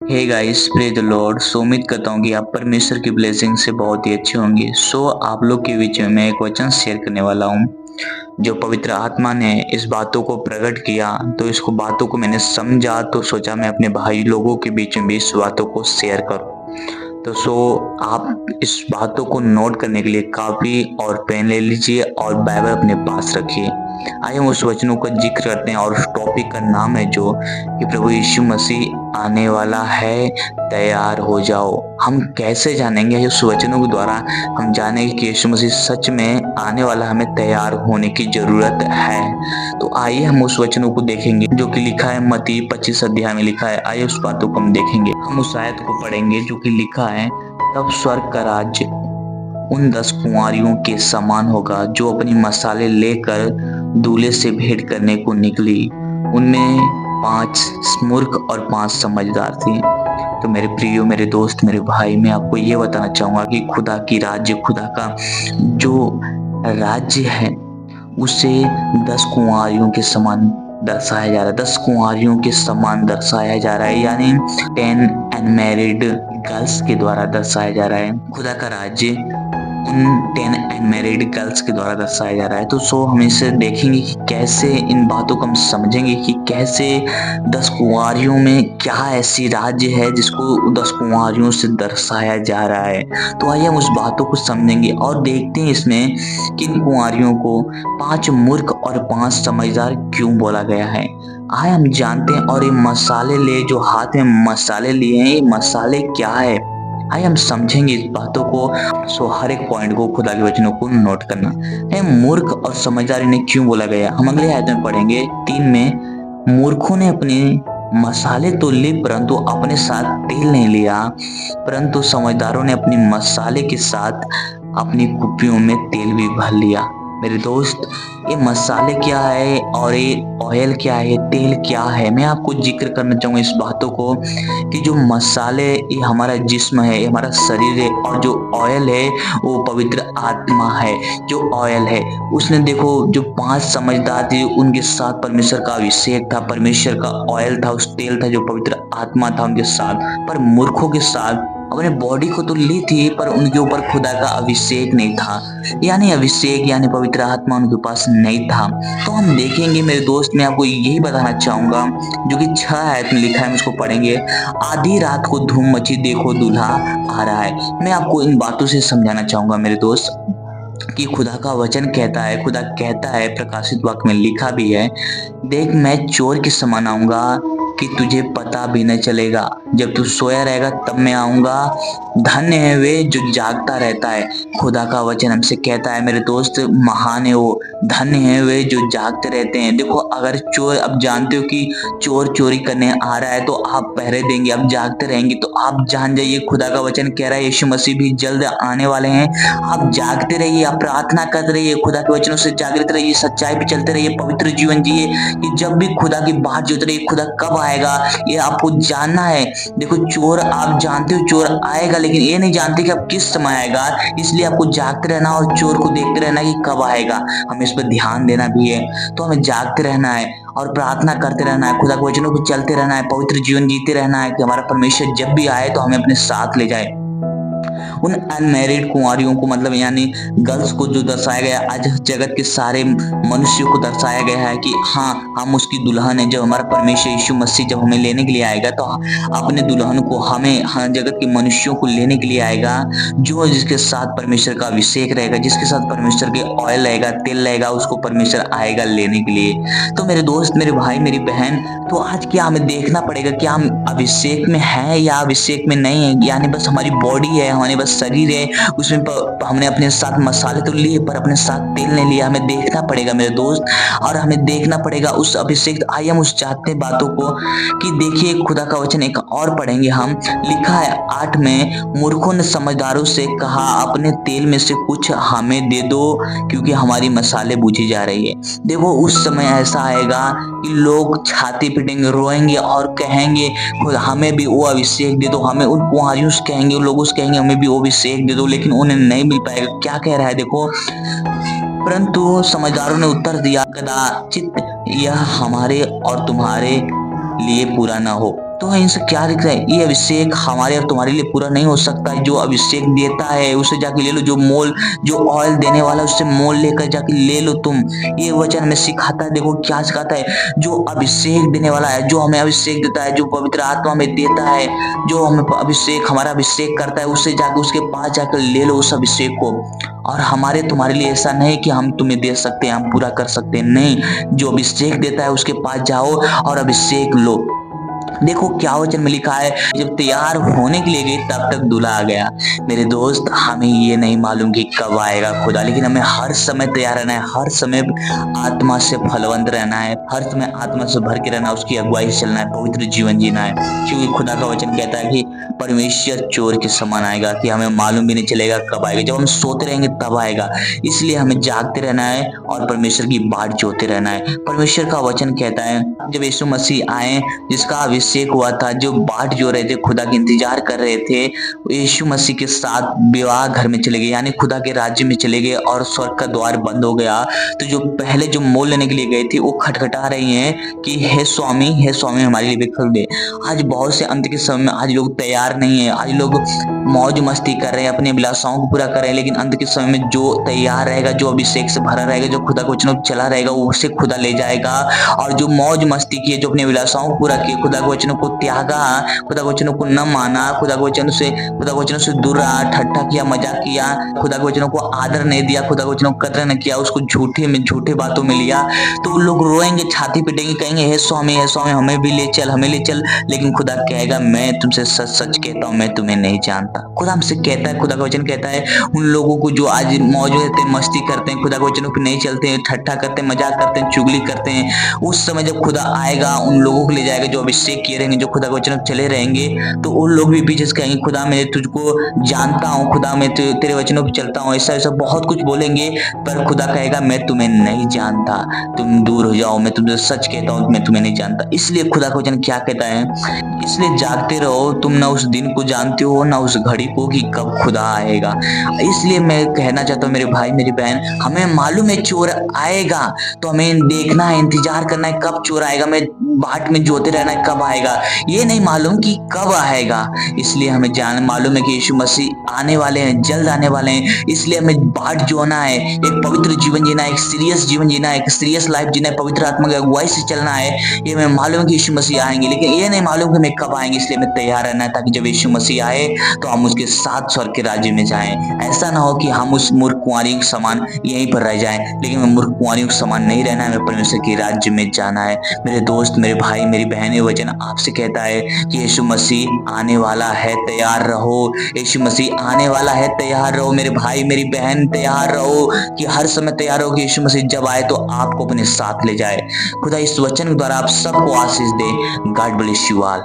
Hey guys, praise the lord. उम्मीद करता हूँ कि आप परमेश्वर की ब्लेसिंग से बहुत ही अच्छे होंगे। आप लोग के बीच में मैं एक वचन शेयर करने वाला हूँ जो पवित्र आत्मा ने इस बातों को प्रकट किया। तो इसको बातों को मैंने समझा तो सोचा मैं अपने भाई लोगों के बीच में भी इस बातों को शेयर करूँ। तो आप इस बातों को नोट करने के लिए कापी और पेन ले लीजिए और बाइबल अपने पास रखिए। आइए हम उस वचनों का जिक्र करते हैं और उस टॉपिक का नाम है जो कि प्रभु यीशु मसीह आने वाला है, तैयार हो जाओ। हम कैसे जानेंगे? उस वचनों के द्वारा हम जानेंगे कि यीशु मसीह सच में आने वाला, हमें तैयार होने की जरूरत है। तो आइए हम उस वचनों को देखेंगे जो कि लिखा है मत्ती 25 अध्याय में लिखा है। आइए उस बातों को हम देखेंगे। हम उस आयत को पढ़ेंगे जो कि लिखा है, तब स्वर्ग का राज्य उन 10 कुंवारियों के समान होगा जो अपनी मसाले लेकर दूल्हे से भेंट करने को निकली। उनमें 5 मूर्ख और 5 समझदार थे। तो मेरे प्रियो, मेरे दोस्त, मेरे भाई, मैं आपको ये बताना चाहूंगा कि खुदा की राज्य, खुदा का जो राज्य है उसे 10 कुंवारियों के समान दर्शाया जा रहा है। 10 कुंवारियों के समान दर्शाया जा रहा है, यानी 10 अनमैरिड गर्ल्स के द्वारा दर्शाया जा रहा है। खुदा का राज्य उन 10 अनमैरिड गर्ल्स के द्वारा दर्शाया जा रहा है। तो हम इसे देखेंगे कि कैसे इन बातों को हम समझेंगे कि कैसे 10 कुंवारियों में क्या ऐसी राज्य है जिसको 10 कुंवारियों से दर्शाया जा रहा है। तो आइए हम उस बातों को समझेंगे और देखते हैं इसमें किन कुंवारियों को 5 मूर्ख और 5 समझदार क्यों बोला गया है। आइए हम जानते हैं। और ये मसाले जो हाथ में मसाले लिए हैं, ये मसाले क्या है, आइए हम समझेंगे इस बातों को। हर एक पॉइंट को, खुदा के वचनों को नोट करना है। मूर्ख और समझदार इन्हें क्यों बोला गया? हम अगले आयत में पढ़ेंगे 3 में, मूर्खों ने अपने मसाले तो लिए परंतु अपने साथ तेल नहीं लिया, परंतु समझदारों ने अपनी मसाले के साथ अपनी कुप्पियों में तेल भी भर लिया। मेरे दोस्त, ये मसाले क्या है और ये ऑयल क्या है, तेल क्या है, मैं आपको जिक्र करना चाहूंगा इस बातों को कि जो मसाले ये हमारा जिस्म है, ये हमारा शरीर है, और जो ऑयल है वो पवित्र आत्मा है। जो ऑयल है उसने, देखो, जो 5 समझदार थे उनके साथ परमेश्वर का अभिषेक था, परमेश्वर का ऑयल था, उस तेल था जो पवित्र आत्मा था उनके साथ। पर मूर्खों के साथ अपने बॉडी को तो ली थी पर उनके ऊपर खुदा का अभिषेक नहीं था, यानी अभिषेक यानी पवित्र आत्मा उनके पास नहीं था। तो हम देखेंगे मेरे दोस्त, मैं आपको यही बताना चाहूंगा जो कि 6 आयत में लिखा है, हम उसको पढ़ेंगे। आधी रात को धूम मची, देखो दूल्हा आ रहा है। मैं आपको इन बातों से समझाना चाहूंगा मेरे दोस्त कि खुदा का वचन कहता है, खुदा कहता है, प्रकाशित वाक्य में लिखा भी है, देख मैं चोर के समान आऊंगा कि तुझे पता भी न चलेगा। जब तू सोया रहेगा तब मैं आऊंगा। धन्य है वे जो जागता रहता है। खुदा का वचन हमसे कहता है मेरे दोस्त, महान है वो। धन्य है वे जो जागते रहते हैं। देखो, अगर चोर, अब जानते हो कि चोर चोरी करने आ रहा है तो आप पहरे देंगे, आप जागते रहेंगे। तो आप जान जाइए, खुदा का वचन कह रहा है यीशु मसीह भी जल्द आने वाले हैं। आप जागते रहिए, आप प्रार्थना करते रहिए, खुदा के वचनों से जागृत रहिए, सच्चाई पे चलते रहिए, पवित्र जीवन जिए कि जब भी खुदा की बात जो रही, खुदा कब आएगा ये आपको जानना है। देखो, चोर, आप जानते हो चोर आएगा, लेकिन ये नहीं जानते कि अब किस समय आएगा। इसलिए आपको जागते रहना और चोर को देखते रहना कि कब आएगा। हमें इस पर ध्यान देना भी है। तो हमें जागते रहना है और प्रार्थना करते रहना है, खुदा के वचनों को चलते रहना है, पवित्र जीवन जीते रहना है कि हमारा परमेश्वर जब भी आए तो हमें अपने साथ ले जाए। उन अनमैरिड कुंवारियों को, मतलब यानी गर्ल्स को जो दर्शाया गया, आज जगत के सारे मनुष्यों को दर्शाया गया है कि हाँ, हम उसकी दुल्हन है। जब हमारा परमेश्वर यीशु मसीह जब हमें लेने के लिए आएगा तो अपने दुल्हन को, हमें, हाँ, जगत के मनुष्यों को लेने के लिए आएगा, जो जिसके साथ परमेश्वर का अभिषेक रहेगा, जिसके साथ परमेश्वर के ऑयल रहेगा, तेल रहेगा, उसको परमेश्वर आएगा लेने के लिए। तो मेरे दोस्त, मेरे भाई, मेरी बहन, तो आज क्या हमें देखना पड़ेगा कि हम अभिषेक में हैं या अभिषेक में नहीं है। यानी बस हमारी बॉडी है, हमारे बस शरीर है, उसमें हमने अपने साथ मसाले तो लिए पर अपने साथ तेल नहीं लिया। हमें देखना पड़ेगा मेरे दोस्त, और हमें देखना पड़ेगा उस अभिषेक। आइए हम उस चाहते बातों को कि देखिए, खुदा का वचन एक और पढ़ेंगे हम। लिखा है 8 में, मूर्खों ने समझदारों से कहा, अपने तेल में से कुछ हमें दे दो क्योंकि हमारी मसाले बुझी जा रही है। देखो, उस समय ऐसा आएगा कि लोग छाती पीटेंगे, रोएंगे और कहेंगे खुद हमें भी वो अभिषेक दे दो। हमें उन कुंवारियों से कहेंगे, उन लोगों से कहेंगे हमें भी वो अभिषेक दे दो, लेकिन उन्हें नहीं मिल पाएगा। क्या कह रहा है देखो, परंतु समझदारों ने उत्तर दिया, कदाचित यह हमारे और तुम्हारे लिए पूरा ना हो। तो इनसे क्या लिख रहा है, ये अभिषेक हमारे और तुम्हारे लिए पूरा नहीं हो सकता है। जो अभिषेक देता है उसे जाके ले लो, जो ऑयल देने वाला है उससे मोल लेकर जाके ले लो तुम। ये वचन हमें सिखाता है, देखो क्या सिखाता है, जो अभिषेक देने वाला है, जो हमें अभिषेक देता है, जो पवित्र आत्मा में देता है, जो हमें हमारा अभिषेक करता है, उससे जाके उसके पास जाकर ले लो उस अभिषेक को। और हमारे तुम्हारे लिए ऐसा नहीं कि हम तुम्हें दे सकते हैं, हम पूरा कर सकते हैं, नहीं, जो अभिषेक देता है उसके पास जाओ और अभिषेक लो। देखो क्या वचन में लिखा है, जब तैयार होने के लिए गई तब तक दूल्हा आ गया। मेरे दोस्त, हमें ये नहीं मालूम कि कब आएगा खुदा, लेकिन हमें हर समय तैयार रहना है, हर समय आत्मा से फलवंत रहना है, हर समय आत्मा से भर के रहना है, उसकी अगुवाई से चलना है, पवित्र जीवन जीना है। क्योंकि खुदा का वचन कहता है कि परमेश्वर चोर के समान आएगा, कि हमें मालूम भी नहीं चलेगा कब आएगा। जब हम सोते रहेंगे तब आएगा, इसलिए हमें जागते रहना है और परमेश्वर की बाट जोते रहना है। परमेश्वर का वचन कहता है, जब यीशु मसीह आए, जिसका अभिषेक हुआ था, जो बाट जो रहे थे, खुदा के इंतजार कर रहे थे, यीशु मसीह के साथ विवाह घर में चले गए, यानी खुदा के राज्य में चले गए, और स्वर्ग का द्वार बंद हो गया। तो जो पहले जो मोल लेने के लिए गए थे वो खटखटा रही हैं कि हे स्वामी हमारे लिए भी खोल दे। आज बहुत से अंत के समय में आज लोग तैयार नहीं है, आज लोग मौज मस्ती कर रहे हैं, अपने अभिलाषाओं को पूरा कर रहे हैं, लेकिन अंत के समय में जो तैयार रहेगा, जो अभिषेक से भरा रहेगा, जो खुदा के वचनों चला रहेगा, वो उसे खुदा ले जाएगा। और जो मौज मस्ती की, जो अपने अभिलाषाओं को पूरा किया, खुदा के वचनों को त्यागा, खुदा के वचनों को न माना, खुदा के वचनों से दूर रहा, ठट्ठा किया, मजाक किया, खुदा के वचनों को आदर नहीं दिया, खुदा के वचनों को कदर नहीं किया, उसको झूठे बातों में लिया, तो लोग रोएंगे, छाती पीटेंगे, कहेंगे हे स्वामी हमें भी ले चल। लेकिन खुदा कहेगा, मैं तुमसे सच सच कहता हूँ, मैं तुम्हें नहीं जानता। खुदा हमसे कहता है, खुदा का वचन कहता है, उन लोगों को जो आज मौज रहते हैं, मस्ती करते हैं, खुदा के वचनों पे नहीं चलते हैं, ठट्ठा करते हैं, मजाक करते हैं, चुगली करते हैं, उस समय जब खुदा आएगा उन लोगों को ले जाएगा जो अभिषेक किए रहेंगे, जो खुदा के वचनों पे चले रहेंगे। तो उन लोग भी पीछे से कहेंगे, खुदा मैं तुझको जानता हूँ, खुदा मैं तेरे वचनों पे चलता हूँ, ऐसा बहुत कुछ बोलेंगे। पर खुदा कहेगा, मैं तुम्हें नहीं जानता, तुम दूर हो जाओ, मैं तुमसे सच कहता हूँ, मैं तुम्हें नहीं जानता। इसलिए खुदा का वचन क्या कहता है, इसलिए जागते रहो, तुम ना उस दिन को जानते हो ना उस घड़ी को कि कब खुदा आएगा। इसलिए मैं कहना चाहता हूँ मेरे भाई मेरी बहन, हमें मालूम है चोर आएगा, तो हमें देखना है, इंतजार करना है कब चोर आएगा, हमें बाट में जोते रहना है कब आएगा, ये नहीं मालूम कि कब आएगा। इसलिए हमें मालूम है कि यीशु मसीह आने वाले हैं, जल्द आने वाले हैं। इसलिए हमें बाट जोना है, एक पवित्र जीवन जीना है, एक सीरियस जीवन जीना है, एक सीरियस लाइफ जीना है, पवित्र आत्मा की अगुवाई से चलना है। ये हमें मालूम है कि यीशु मसीह आएंगे, लेकिन ये नहीं मालूम कि हमें कब आएंगे। इसलिए हमें तैयार रहना है, ताकि जब यीशु मसीह आए तो हम उसके साथ स्वर्ग के राज्य में जाएं। ऐसा ना हो कि हम उस मूर्ख कुंवारी के समान यहीं पर रह जाएं, लेकिन हमें मूर्ख कुंवारियों के समान नहीं रहना है, हमें परमेश्वर के राज्य में जाना है। मेरे दोस्त, मेरे भाई, मेरी बहन, ये वचन आपसे कहता है कि यीशु मसीह आने वाला है, तैयार रहो। यीशु मसीह आने वाला है, तैयार रहो। मेरे भाई मेरी बहन, तैयार रहो, कि हर समय तैयार रहो कि यीशु मसीह जब आए तो आपको अपने साथ ले जाए। खुदा इस वचन के द्वारा आप सबको आशीष दे। God bless you all.